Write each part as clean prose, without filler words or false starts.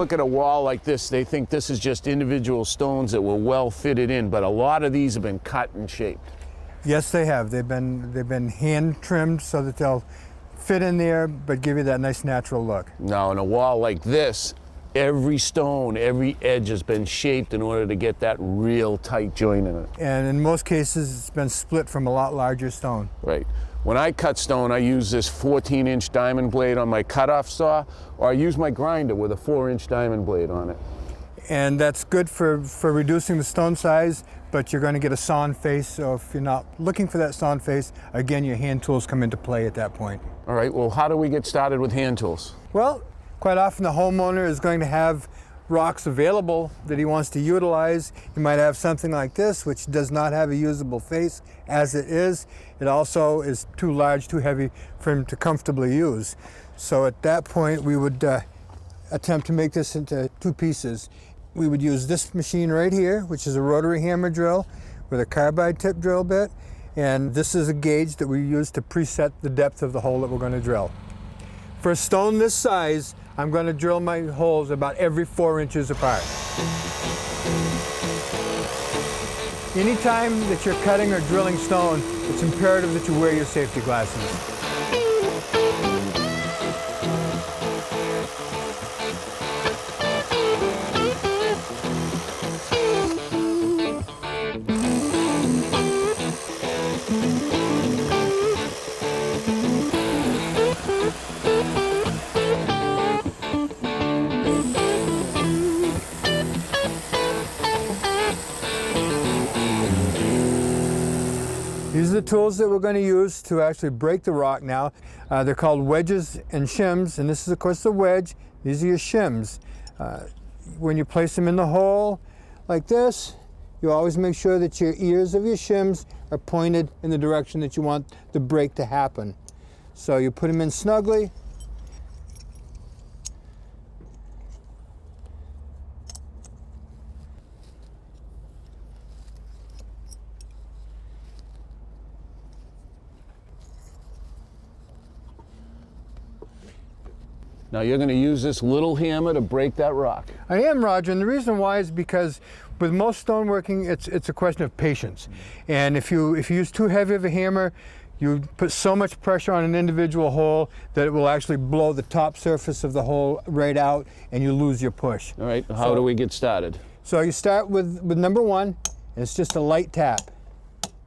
look at a wall like this, they think this is just individual stones that were well fitted in, but a lot of these have been cut and shaped. Yes, they have. They've been hand trimmed so that they'll fit in there, but give you that nice natural look. Now, in a wall like this, every stone, every edge has been shaped in order to get that real tight joint in it. And in most cases, it's been split from a lot larger stone. Right. When I cut stone, I use this 14-inch diamond blade on my cutoff saw, or I use my grinder with a 4-inch diamond blade on it. And that's good for reducing the stone size, but you're going to get a sawn face, so if you're not looking for that sawn face, again, your hand tools come into play at that point. All right, well, how do we get started with hand tools? Well, quite often the homeowner is going to have rocks available that he wants to utilize. You might have something like this, which does not have a usable face as it is. It also is too large, too heavy for him to comfortably use. So at that point, we would attempt to make this into two pieces. We would use this machine right here, which is a rotary hammer drill with a carbide tip drill bit. And this is a gauge that we use to preset the depth of the hole that we're going to drill. For a stone this size, I'm going to drill my holes about every 4 inches apart. Anytime that you're cutting or drilling stone, it's imperative that you wear your safety glasses. These are the tools that we're going to use to actually break the rock now. They're called wedges and shims, and this is of course the wedge. These are your shims. When you place them in the hole like this, you always make sure that your ears of your shims are pointed in the direction that you want the break to happen. So you put them in snugly. Now you're going to use this little hammer to break that rock. I am, Roger, and the reason why is because with most stoneworking, it's a question of patience. And if you use too heavy of a hammer, you put so much pressure on an individual hole that it will actually blow the top surface of the hole right out, and you lose your push. All right, how do we get started? So you start with number one, and it's just a light tap.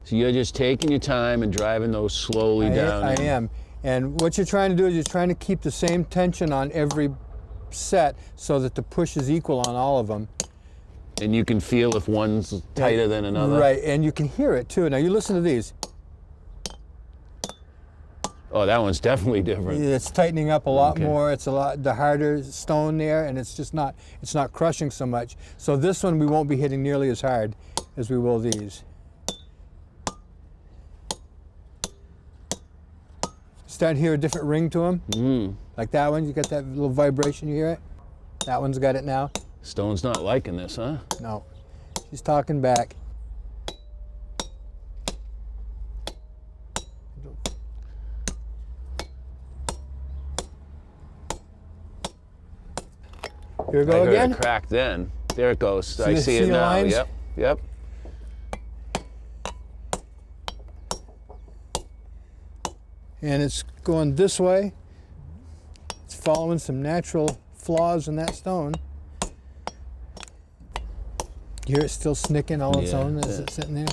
So you're just taking your time and driving those slowly down. I am. And what you're trying to do is you're trying to keep the same tension on every set so that the push is equal on all of them. And you can feel if one's tighter than another. Right, and you can hear it too. Now you listen to these. Oh, that one's definitely different. It's tightening up a lot more. It's the harder stone there, and it's not crushing so much. So this one we won't be hitting nearly as hard as we will these. Starting to hear a different ring to them. Like that one, you got that little vibration, you hear it? That one's got it now. Stone's not liking this, huh? No, she's talking back. Here we go again. I heard a crack then. There it goes. I See see it the now. lines? Yep, yep. And it's going this way. It's following some natural flaws in that stone. You hear it still snicking all its own as it's sitting there.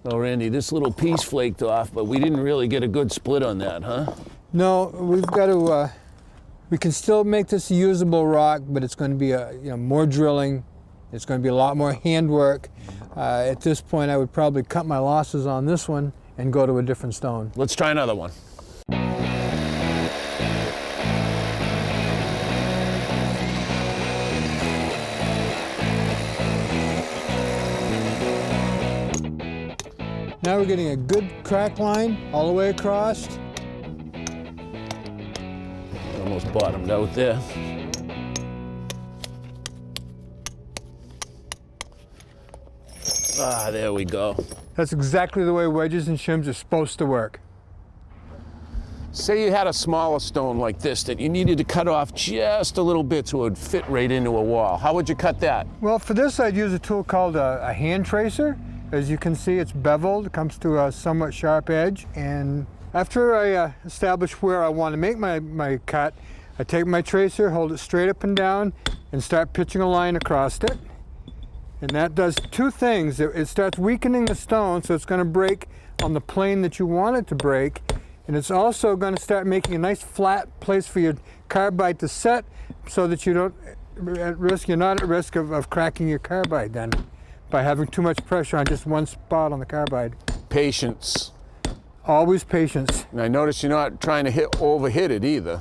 Oh, Randy, this little piece flaked off, but we didn't really get a good split on that, huh? No, we've got to, we can still make this a usable rock, but it's going to be more drilling. It's going to be a lot more handwork. At this point, I would probably cut my losses on this one and go to a different stone. Let's try another one. Now we're getting a good crack line all the way across. Almost bottomed out there. Ah, there we go. That's exactly the way wedges and shims are supposed to work. Say you had a smaller stone like this that you needed to cut off just a little bit so it would fit right into a wall. How would you cut that? Well, for this I'd use a tool called a hand tracer. As you can see, it's beveled, it comes to a somewhat sharp edge, and after I establish where I want to make my cut, I take my tracer, hold it straight up and down, and start pitching a line across it. And that does two things. It starts weakening the stone, so it's going to break on the plane that you want it to break. And it's also going to start making a nice flat place for your carbide to set, so that you're not at risk of cracking your carbide then by having too much pressure on just one spot on the carbide. Patience. Always patience. And I notice you're not trying to overhit it either.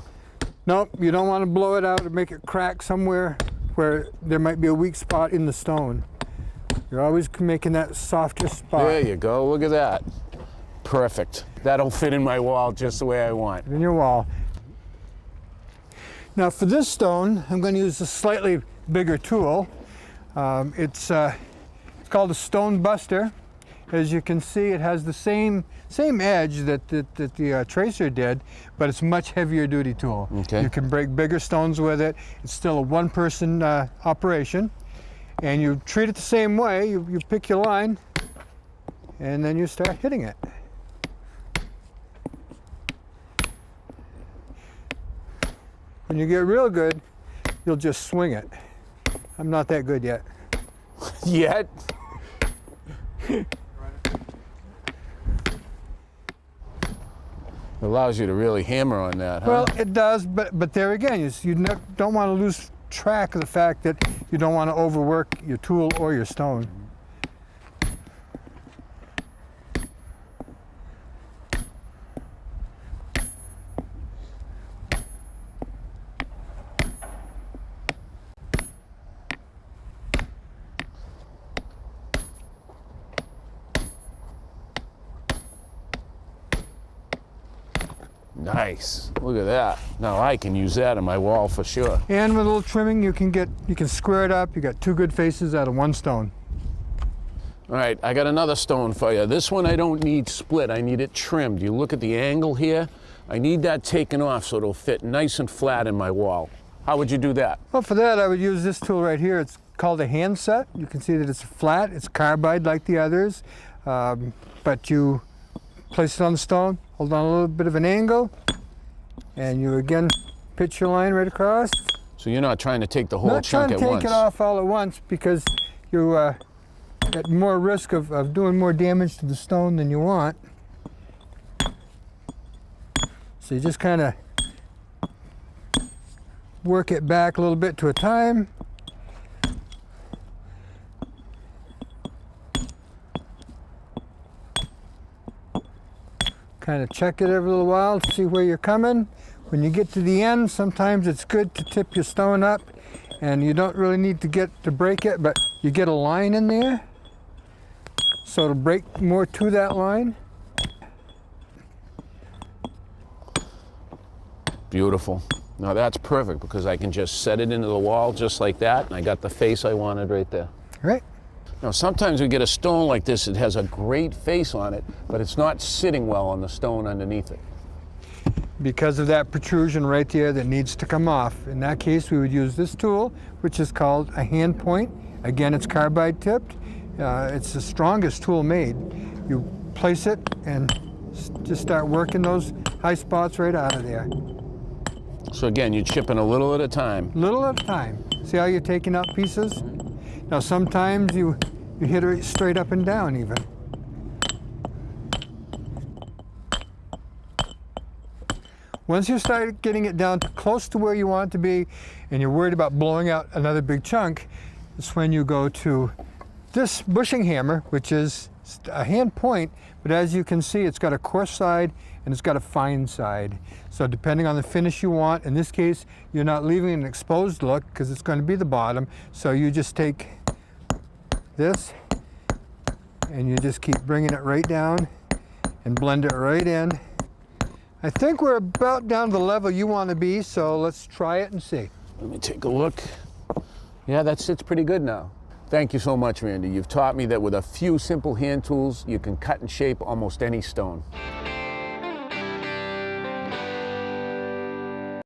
No, you don't want to blow it out or make it crack somewhere where there might be a weak spot in the stone. You're always making that softer spot. There you go, look at that. Perfect. That'll fit in my wall just the way I want. In your wall. Now for this stone, I'm going to use a slightly bigger tool. It's called a stone buster. As you can see, it has the same edge that the tracer did, but it's a much heavier duty tool. Okay. You can break bigger stones with it. It's still a one-person operation. And you treat it the same way. You pick your line, and then you start hitting it. When you get real good, you'll just swing it. I'm not that good yet. Yet? Allows you to really hammer on that, huh? Well, it does, but there again, you don't want to lose track of the fact that you don't want to overwork your tool or your stone. Nice. Look at that. Now I can use that on my wall for sure. And with a little trimming, you can square it up. You got two good faces out of one stone. All right, I got another stone for you. This one I don't need split. I need it trimmed. You look at the angle here. I need that taken off so it'll fit nice and flat in my wall. How would you do that? Well, for that, I would use this tool right here. It's called a hand set. You can see that it's flat. It's carbide like the others, but you place it on the stone, hold on a little bit of an angle, and you again pitch your line right across. So you're not trying to take the whole chunk at once? Not trying to take it off all at once, because you at more risk of doing more damage to the stone than you want. So you just kind of work it back a little bit to a time. Kind of check it every little while to see where you're coming. When you get to the end, sometimes it's good to tip your stone up, and you don't really need to break it, but you get a line in there, so it'll break more to that line. Beautiful. Now that's perfect, because I can just set it into the wall just like that, and I got the face I wanted right there. Right. Now sometimes we get a stone like this, it has a great face on it, but it's not sitting well on the stone underneath it. Because of that protrusion right there that needs to come off. In that case, we would use this tool, which is called a hand point. Again, it's carbide tipped. It's the strongest tool made. You place it and just start working those high spots right out of there. So again, you're chipping a little at a time. Little at a time. See how you're taking out pieces? Now sometimes you hit it straight up and down even. Once you start getting it down to close to where you want it to be, and you're worried about blowing out another big chunk, it's when you go to this bushing hammer, which is a hand point, but as you can see, it's got a coarse side and it's got a fine side. So depending on the finish you want, in this case, you're not leaving an exposed look because it's going to be the bottom. So you just take this and you just keep bringing it right down and blend it right in. I think we're about down to the level you want to be, so let's try it and see. Let me take a look. Yeah, that sits pretty good now. Thank you so much, Randy. You've taught me that with a few simple hand tools, you can cut and shape almost any stone.